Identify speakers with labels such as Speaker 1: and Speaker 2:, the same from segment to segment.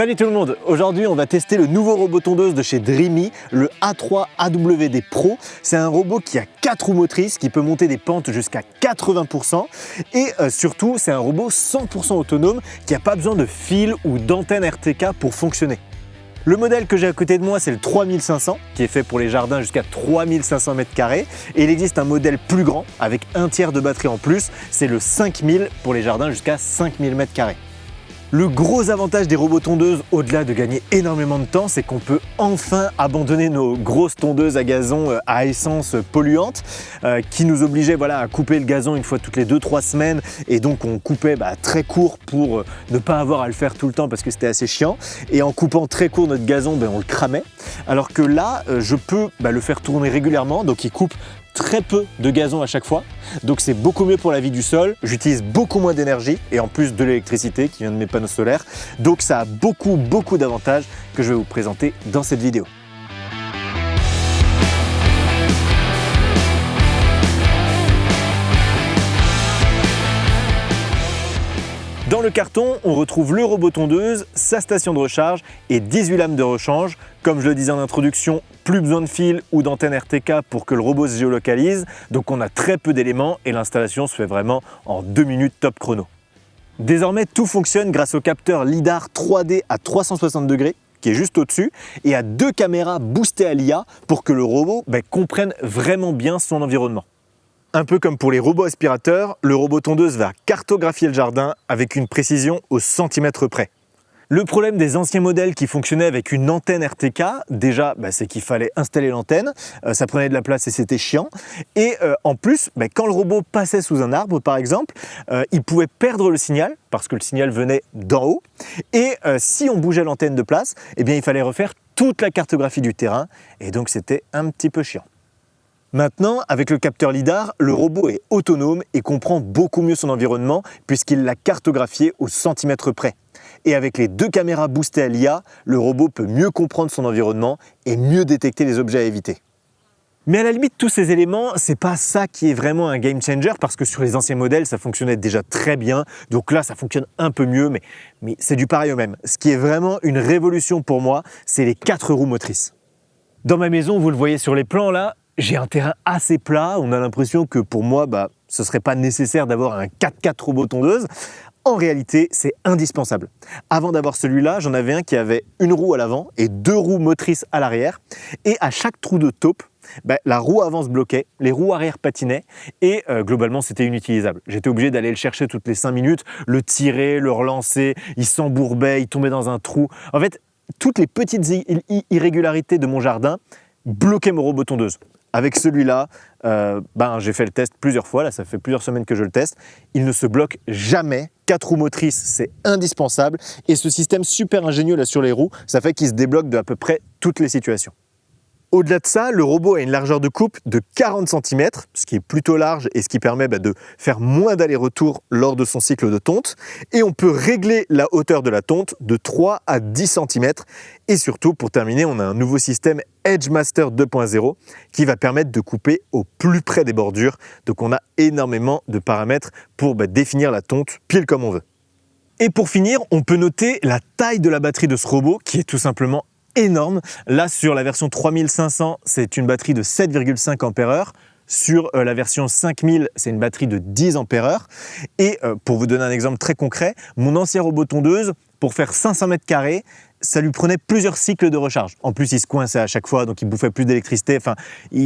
Speaker 1: Salut tout le monde, aujourd'hui on va tester le nouveau robot tondeuse de chez Dreamy, le A3 AWD Pro. C'est un robot qui a 4 roues motrices, qui peut monter des pentes jusqu'à 80% et surtout c'est un robot 100% autonome qui n'a pas besoin de fil ou d'antenne RTK pour fonctionner. Le modèle que j'ai à côté de moi, c'est le 3500 qui est fait pour les jardins jusqu'à 3500 m² et il existe un modèle plus grand avec un tiers de batterie en plus, c'est le 5000 pour les jardins jusqu'à 5000 m². Le gros avantage des robots tondeuses, au-delà de gagner énormément de temps, c'est qu'on peut enfin abandonner nos grosses tondeuses à gazon à essence polluante qui nous obligeaient à couper le gazon une fois toutes les 2-3 semaines et donc on coupait très court pour ne pas avoir à le faire tout le temps parce que c'était assez chiant et en coupant très court notre gazon, on le cramait. Alors que là, je peux le faire tourner régulièrement, donc il coupe très peu de gazon à chaque fois, donc c'est beaucoup mieux pour la vie du sol, j'utilise beaucoup moins d'énergie et en plus de l'électricité qui vient de mes panneaux solaires, donc ça a beaucoup d'avantages que je vais vous présenter dans cette vidéo. Dans le carton, on retrouve le robot tondeuse, sa station de recharge et 18 lames de rechange. Comme je le disais en introduction, plus besoin de fil ou d'antenne RTK pour que le robot se géolocalise. Donc on a très peu d'éléments et l'installation se fait vraiment en 2 minutes top chrono. Désormais, tout fonctionne grâce au capteur LiDAR 3D à 360 degrés qui est juste au-dessus et à 2 caméras boostées à l'IA pour que le robot comprenne vraiment bien son environnement. Un peu comme pour les robots aspirateurs, le robot tondeuse va cartographier le jardin avec une précision au centimètre près. Le problème des anciens modèles qui fonctionnaient avec une antenne RTK, déjà, c'est qu'il fallait installer l'antenne, ça prenait de la place et c'était chiant. Et en plus, quand le robot passait sous un arbre, par exemple, il pouvait perdre le signal, parce que le signal venait d'en haut. Et si on bougeait l'antenne de place, il fallait refaire toute la cartographie du terrain, et donc c'était un petit peu chiant. Maintenant, avec le capteur LiDAR, le robot est autonome et comprend beaucoup mieux son environnement puisqu'il l'a cartographié au centimètre près. Et avec les 2 caméras boostées à l'IA, le robot peut mieux comprendre son environnement et mieux détecter les objets à éviter. Mais à la limite, tous ces éléments, c'est pas ça qui est vraiment un game changer parce que sur les anciens modèles, ça fonctionnait déjà très bien. Donc là, ça fonctionne un peu mieux, mais c'est du pareil au même. Ce qui est vraiment une révolution pour moi, c'est les 4 roues motrices. Dans ma maison, vous le voyez sur les plans là, j'ai un terrain assez plat, on a l'impression que pour moi, ce ne serait pas nécessaire d'avoir un 4x4 robot tondeuse. En réalité, c'est indispensable. Avant d'avoir celui-là, j'en avais un qui avait une roue à l'avant et 2 roues motrices à l'arrière. Et à chaque trou de taupe, la roue avant se bloquait, les roues arrière patinaient et globalement, c'était inutilisable. J'étais obligé d'aller le chercher toutes les 5 minutes, le tirer, le relancer, il s'embourbait, il tombait dans un trou. En fait, toutes les petites irrégularités de mon jardin bloquaient mon robot tondeuse. Avec celui-là, j'ai fait le test plusieurs fois, là ça fait plusieurs semaines que je le teste, il ne se bloque jamais, 4 roues motrices c'est indispensable et ce système super ingénieux là sur les roues, ça fait qu'il se débloque de à peu près toutes les situations. Au-delà de ça, le robot a une largeur de coupe de 40 cm, ce qui est plutôt large et ce qui permet de faire moins d'allers-retours lors de son cycle de tonte. Et on peut régler la hauteur de la tonte de 3 à 10 cm. Et surtout, pour terminer, on a un nouveau système Edgemaster 2.0 qui va permettre de couper au plus près des bordures. Donc on a énormément de paramètres pour définir la tonte pile comme on veut. Et pour finir, on peut noter la taille de la batterie de ce robot qui est tout simplement énorme. Là, sur la version 3500, c'est une batterie de 7,5 Ah. Sur la version 5000, c'est une batterie de 10 Ah. Et pour vous donner un exemple très concret, mon ancien robot tondeuse, pour faire 500 m², ça lui prenait plusieurs cycles de recharge. En plus, il se coinçait à chaque fois, donc il bouffait plus d'électricité. Enfin,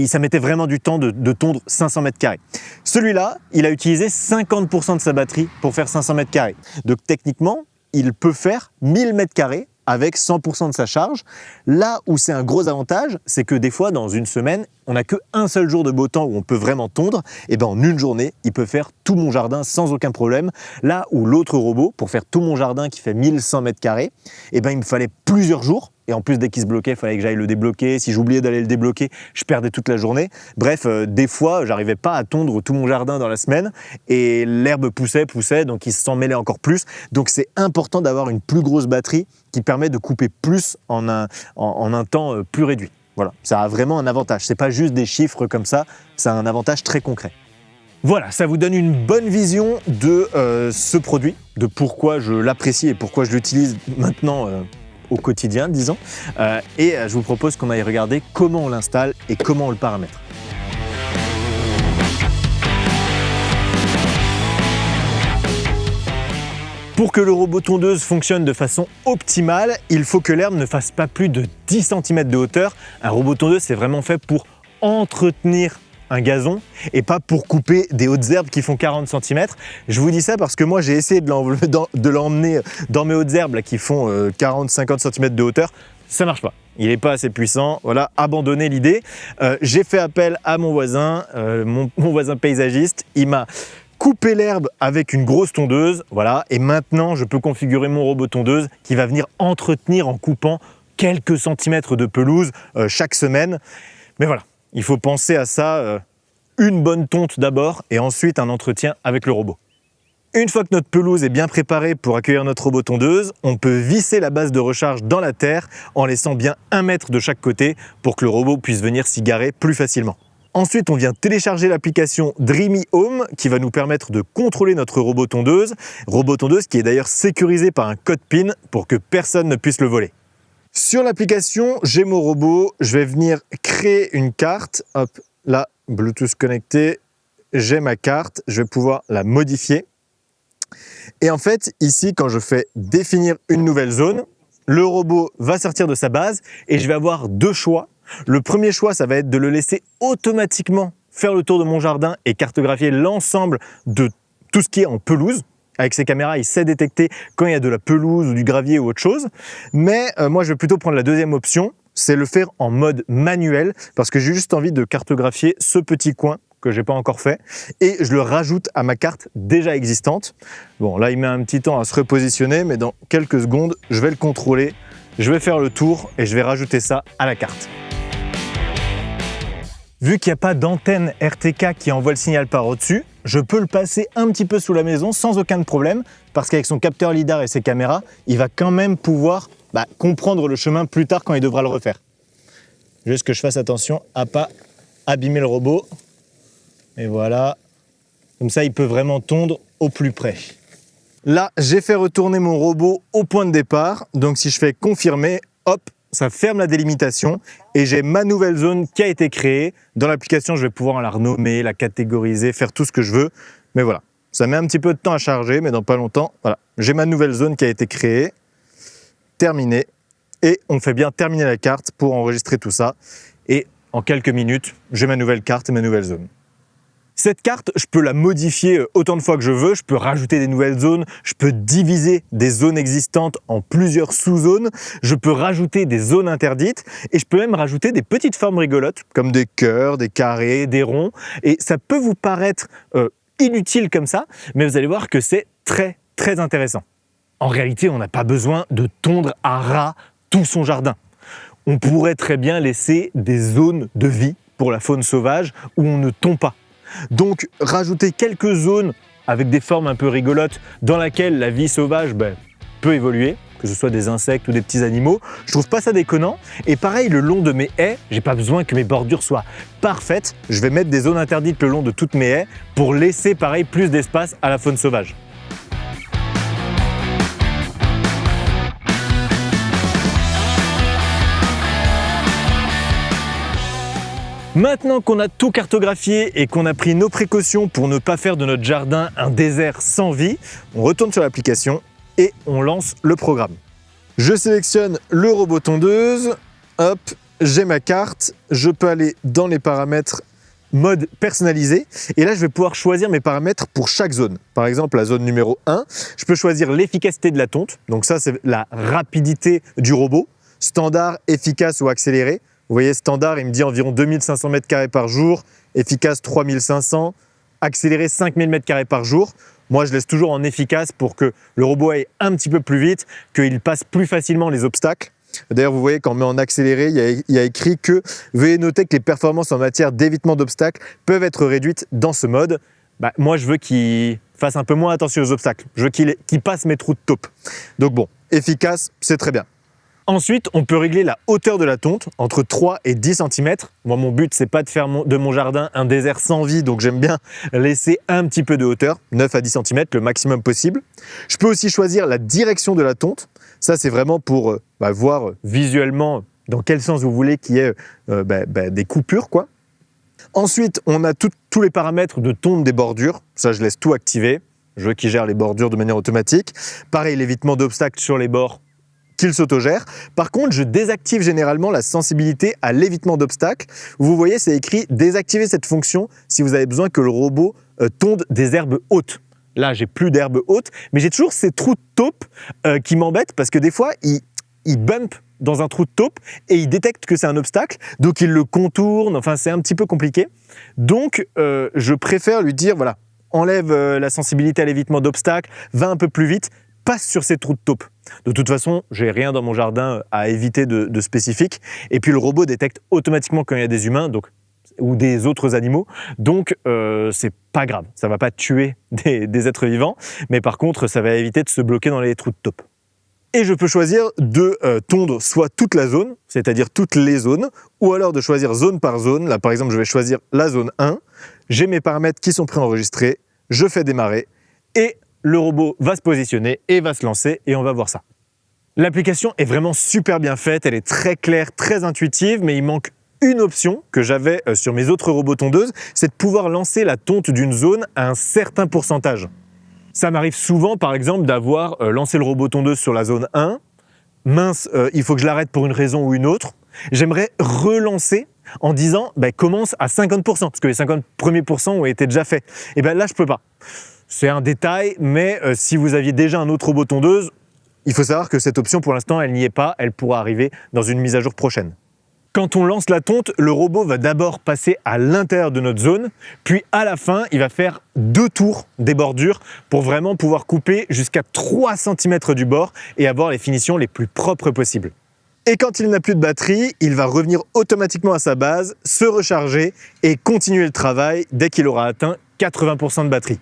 Speaker 1: ça mettait vraiment du temps de tondre 500 m². Celui-là, il a utilisé 50% de sa batterie pour faire 500 m². Donc techniquement, il peut faire 1000 m² avec 100% de sa charge. Là où c'est un gros avantage, c'est que des fois, dans une semaine, on n'a qu'un seul jour de beau temps où on peut vraiment tondre. Et en une journée, il peut faire tout mon jardin sans aucun problème. Là où l'autre robot, pour faire tout mon jardin qui fait 1100 m², il me fallait plusieurs jours. Et en plus, dès qu'il se bloquait, il fallait que j'aille le débloquer. Si j'oubliais d'aller le débloquer, je perdais toute la journée. Bref, des fois, j'arrivais pas à tondre tout mon jardin dans la semaine. Et l'herbe poussait, donc il s'en mêlait encore plus. Donc c'est important d'avoir une plus grosse batterie qui permet de couper plus en un temps plus réduit. Voilà, ça a vraiment un avantage. C'est pas juste des chiffres comme ça, ça a un avantage très concret. Voilà, ça vous donne une bonne vision de ce produit, de pourquoi je l'apprécie et pourquoi je l'utilise maintenant au quotidien, disons. Et je vous propose qu'on aille regarder comment on l'installe et comment on le paramètre. Pour que le robot tondeuse fonctionne de façon optimale, il faut que l'herbe ne fasse pas plus de 10 cm de hauteur. Un robot tondeuse, c'est vraiment fait pour entretenir un gazon et pas pour couper des hautes herbes qui font 40 cm. Je vous dis ça parce que moi, j'ai essayé de l'emmener dans mes hautes herbes là, qui font 40-50 cm de hauteur. Ça marche pas. Il n'est pas assez puissant. Voilà, abandonné l'idée. J'ai fait appel à mon voisin, mon voisin paysagiste. Il m'a coupé l'herbe avec une grosse tondeuse, voilà, et maintenant je peux configurer mon robot tondeuse qui va venir entretenir en coupant quelques centimètres de pelouse chaque semaine. Mais voilà, il faut penser à ça, une bonne tonte d'abord et ensuite un entretien avec le robot. Une fois que notre pelouse est bien préparée pour accueillir notre robot tondeuse, on peut visser la base de recharge dans la terre en laissant bien 1 mètre de chaque côté pour que le robot puisse venir s'y garer plus facilement. Ensuite, on vient télécharger l'application Dreamy Home qui va nous permettre de contrôler notre robot tondeuse qui est d'ailleurs sécurisé par un code PIN pour que personne ne puisse le voler. Sur l'application, j'ai mon robot, je vais venir créer une carte. Hop, là, Bluetooth connecté, j'ai ma carte, je vais pouvoir la modifier. Et en fait, ici, quand je fais définir une nouvelle zone, le robot va sortir de sa base et je vais avoir 2 choix. Le premier choix, ça va être de le laisser automatiquement faire le tour de mon jardin et cartographier l'ensemble de tout ce qui est en pelouse. Avec ses caméras, il sait détecter quand il y a de la pelouse ou du gravier ou autre chose. Mais moi, je vais plutôt prendre la deuxième option, c'est le faire en mode manuel parce que j'ai juste envie de cartographier ce petit coin que je n'ai pas encore fait et je le rajoute à ma carte déjà existante. Bon, là, il met un petit temps à se repositionner, mais dans quelques secondes, je vais le contrôler, je vais faire le tour et je vais rajouter ça à la carte. Vu qu'il n'y a pas d'antenne RTK qui envoie le signal par au-dessus, je peux le passer un petit peu sous la maison sans aucun problème parce qu'avec son capteur lidar et ses caméras, il va quand même pouvoir comprendre le chemin plus tard quand il devra le refaire. Juste que je fasse attention à ne pas abîmer le robot. Et voilà, comme ça il peut vraiment tondre au plus près. Là, j'ai fait retourner mon robot au point de départ, donc si je fais confirmer, hop, ça ferme la délimitation et j'ai ma nouvelle zone qui a été créée. Dans l'application, je vais pouvoir la renommer, la catégoriser, faire tout ce que je veux. Mais voilà, ça met un petit peu de temps à charger, mais dans pas longtemps, voilà, j'ai ma nouvelle zone qui a été créée, terminée. Et on fait bien terminer la carte pour enregistrer tout ça. Et en quelques minutes, j'ai ma nouvelle carte et ma nouvelle zone. Cette carte, je peux la modifier autant de fois que je veux, je peux rajouter des nouvelles zones, je peux diviser des zones existantes en plusieurs sous-zones, je peux rajouter des zones interdites et je peux même rajouter des petites formes rigolotes comme des cœurs, des carrés, des ronds. Et ça peut vous paraître inutile comme ça, mais vous allez voir que c'est très très intéressant. En réalité, on n'a pas besoin de tondre à ras tout son jardin. On pourrait très bien laisser des zones de vie pour la faune sauvage où on ne tond pas. Donc rajouter quelques zones avec des formes un peu rigolotes dans laquelle la vie sauvage peut évoluer, que ce soit des insectes ou des petits animaux, je trouve pas ça déconnant. Et pareil, le long de mes haies, j'ai pas besoin que mes bordures soient parfaites, je vais mettre des zones interdites le long de toutes mes haies pour laisser pareil plus d'espace à la faune sauvage. Maintenant qu'on a tout cartographié et qu'on a pris nos précautions pour ne pas faire de notre jardin un désert sans vie, on retourne sur l'application et on lance le programme. Je sélectionne le robot tondeuse, hop, j'ai ma carte, je peux aller dans les paramètres mode personnalisé et là je vais pouvoir choisir mes paramètres pour chaque zone. Par exemple la zone numéro 1, je peux choisir l'efficacité de la tonte, donc ça c'est la rapidité du robot, standard, efficace ou accéléré. Vous voyez, standard, il me dit environ 2500 m² par jour, efficace 3500, accéléré 5000 m² par jour. Moi, je laisse toujours en efficace pour que le robot aille un petit peu plus vite, qu'il passe plus facilement les obstacles. D'ailleurs, vous voyez, quand on met en accéléré, il y a écrit que veuillez noter que les performances en matière d'évitement d'obstacles peuvent être réduites dans ce mode. Moi, je veux qu'il fasse un peu moins attention aux obstacles. Je veux qu'il passe mes trous de taupe. Donc bon, efficace, c'est très bien. Ensuite, on peut régler la hauteur de la tonte entre 3 et 10 cm. Moi, mon but, c'est pas de faire de mon jardin un désert sans vie, donc j'aime bien laisser un petit peu de hauteur, 9 à 10 cm, le maximum possible. Je peux aussi choisir la direction de la tonte. Ça, c'est vraiment pour voir visuellement dans quel sens vous voulez qu'il y ait des coupures, quoi. Ensuite, on a tous les paramètres de tonte des bordures. Ça, je laisse tout activer. Je veux qu'il gère les bordures de manière automatique. Pareil, l'évitement d'obstacles sur les bords, qu'il s'autogère. Par contre, je désactive généralement la sensibilité à l'évitement d'obstacles. Vous voyez, c'est écrit « Désactiver cette fonction si vous avez besoin que le robot tonde des herbes hautes ». Là, j'ai plus d'herbes hautes, mais j'ai toujours ces trous de taupe qui m'embêtent parce que des fois, il bump dans un trou de taupe et il détecte que c'est un obstacle, donc il le contourne, enfin c'est un petit peu compliqué. Donc je préfère lui dire, voilà, enlève la sensibilité à l'évitement d'obstacles, va un peu plus vite, passe sur ces trous de taupe. De toute façon, j'ai rien dans mon jardin à éviter de spécifique, et puis le robot détecte automatiquement quand il y a des humains, ou des autres animaux, donc c'est pas grave, ça va pas tuer des êtres vivants, mais par contre ça va éviter de se bloquer dans les trous de taupe. Et je peux choisir de tondre soit toute la zone, c'est-à-dire toutes les zones, ou alors de choisir zone par zone. Là, par exemple, je vais choisir la zone 1. J'ai mes paramètres qui sont préenregistrés. Je fais démarrer et le robot va se positionner et va se lancer et on va voir ça. L'application est vraiment super bien faite. Elle est très claire, très intuitive, mais il manque une option que j'avais sur mes autres robots tondeuses, c'est de pouvoir lancer la tonte d'une zone à un certain pourcentage. Ça m'arrive souvent, par exemple, d'avoir lancé le robot tondeuse sur la zone 1. Mince, il faut que je l'arrête pour une raison ou une autre. J'aimerais relancer en disant commence à 50%, parce que les 50 premiers pourcents ont été déjà faits. Et bien là, je ne peux pas. C'est un détail, mais si vous aviez déjà un autre robot tondeuse, il faut savoir que cette option, pour l'instant, elle n'y est pas. Elle pourra arriver dans une mise à jour prochaine. Quand on lance la tonte, le robot va d'abord passer à l'intérieur de notre zone, puis à la fin, il va faire 2 tours des bordures pour vraiment pouvoir couper jusqu'à 3 cm du bord et avoir les finitions les plus propres possibles. Et quand il n'a plus de batterie, il va revenir automatiquement à sa base, se recharger et continuer le travail dès qu'il aura atteint 80% de batterie.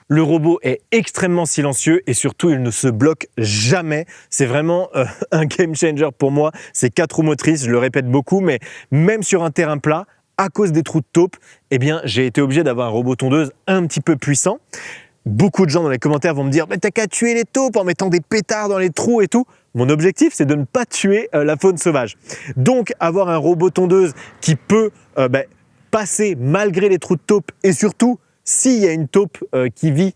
Speaker 1: Le robot est extrêmement silencieux et surtout, il ne se bloque jamais. C'est vraiment un game changer pour moi. C'est 4 roues motrices, je le répète beaucoup, mais même sur un terrain plat, à cause des trous de taupe, eh bien, j'ai été obligé d'avoir un robot tondeuse un petit peu puissant. Beaucoup de gens dans les commentaires vont me dire « Mais t'as qu'à tuer les taupes en mettant des pétards dans les trous et tout ». Mon objectif, c'est de ne pas tuer la faune sauvage. Donc, avoir un robot tondeuse qui peut passer malgré les trous de taupe et surtout, s'il y a une taupe qui vit,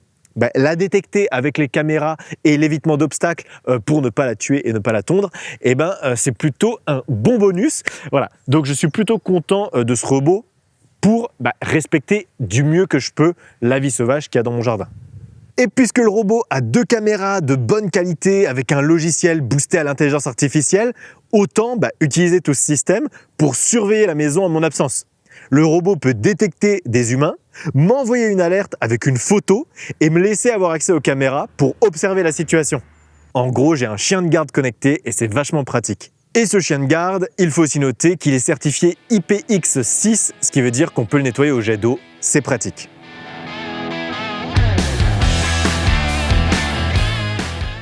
Speaker 1: la détecter avec les caméras et l'évitement d'obstacles pour ne pas la tuer et ne pas la tondre, c'est plutôt un bon bonus. Voilà. Donc je suis plutôt content de ce robot pour respecter du mieux que je peux la vie sauvage qu'il y a dans mon jardin. Et puisque le robot a 2 caméras de bonne qualité avec un logiciel boosté à l'intelligence artificielle, autant utiliser tout ce système pour surveiller la maison en mon absence. Le robot peut détecter des humains, m'envoyer une alerte avec une photo et me laisser avoir accès aux caméras pour observer la situation. En gros, j'ai un chien de garde connecté et c'est vachement pratique. Et ce chien de garde, il faut aussi noter qu'il est certifié IPX6, ce qui veut dire qu'on peut le nettoyer au jet d'eau, c'est pratique.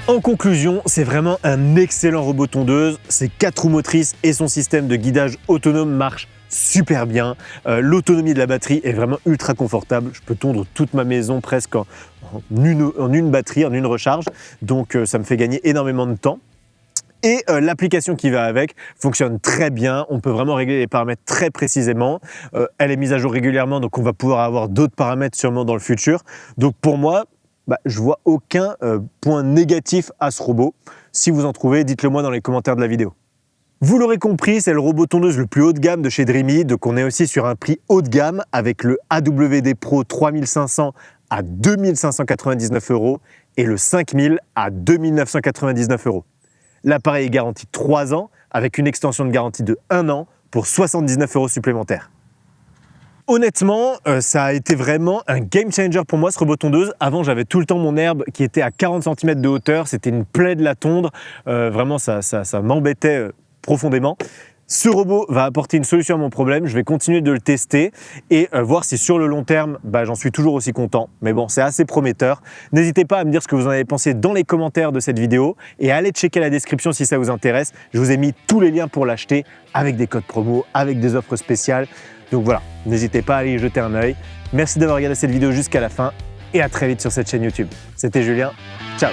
Speaker 1: En conclusion, c'est vraiment un excellent robot tondeuse. Ses 4 roues motrices et son système de guidage autonome marchent super bien. L'autonomie de la batterie est vraiment ultra confortable. Je peux tondre toute ma maison presque en une batterie, en une recharge. Donc ça me fait gagner énormément de temps. Et l'application qui va avec fonctionne très bien. On peut vraiment régler les paramètres très précisément. Elle est mise à jour régulièrement, donc on va pouvoir avoir d'autres paramètres sûrement dans le futur. Donc pour moi, je vois aucun point négatif à ce robot. Si vous en trouvez, dites-le moi dans les commentaires de la vidéo. Vous l'aurez compris, c'est le robot tondeuse le plus haut de gamme de chez Dreamy, donc on est aussi sur un prix haut de gamme avec le AWD Pro 3500 à 2599 € et le 5000 à 2999 €. L'appareil est garanti 3 ans avec une extension de garantie de 1 an pour 79 € supplémentaires. Honnêtement, ça a été vraiment un game changer pour moi ce robot tondeuse. Avant, j'avais tout le temps mon herbe qui était à 40 cm de hauteur, c'était une plaie de la tondre, vraiment ça m'embêtait profondément. Ce robot va apporter une solution à mon problème, je vais continuer de le tester et voir si sur le long terme, j'en suis toujours aussi content. Mais bon, c'est assez prometteur. N'hésitez pas à me dire ce que vous en avez pensé dans les commentaires de cette vidéo et allez checker la description si ça vous intéresse. Je vous ai mis tous les liens pour l'acheter avec des codes promo, avec des offres spéciales. Donc voilà, n'hésitez pas à aller y jeter un œil. Merci d'avoir regardé cette vidéo jusqu'à la fin et à très vite sur cette chaîne YouTube. C'était Julien, ciao!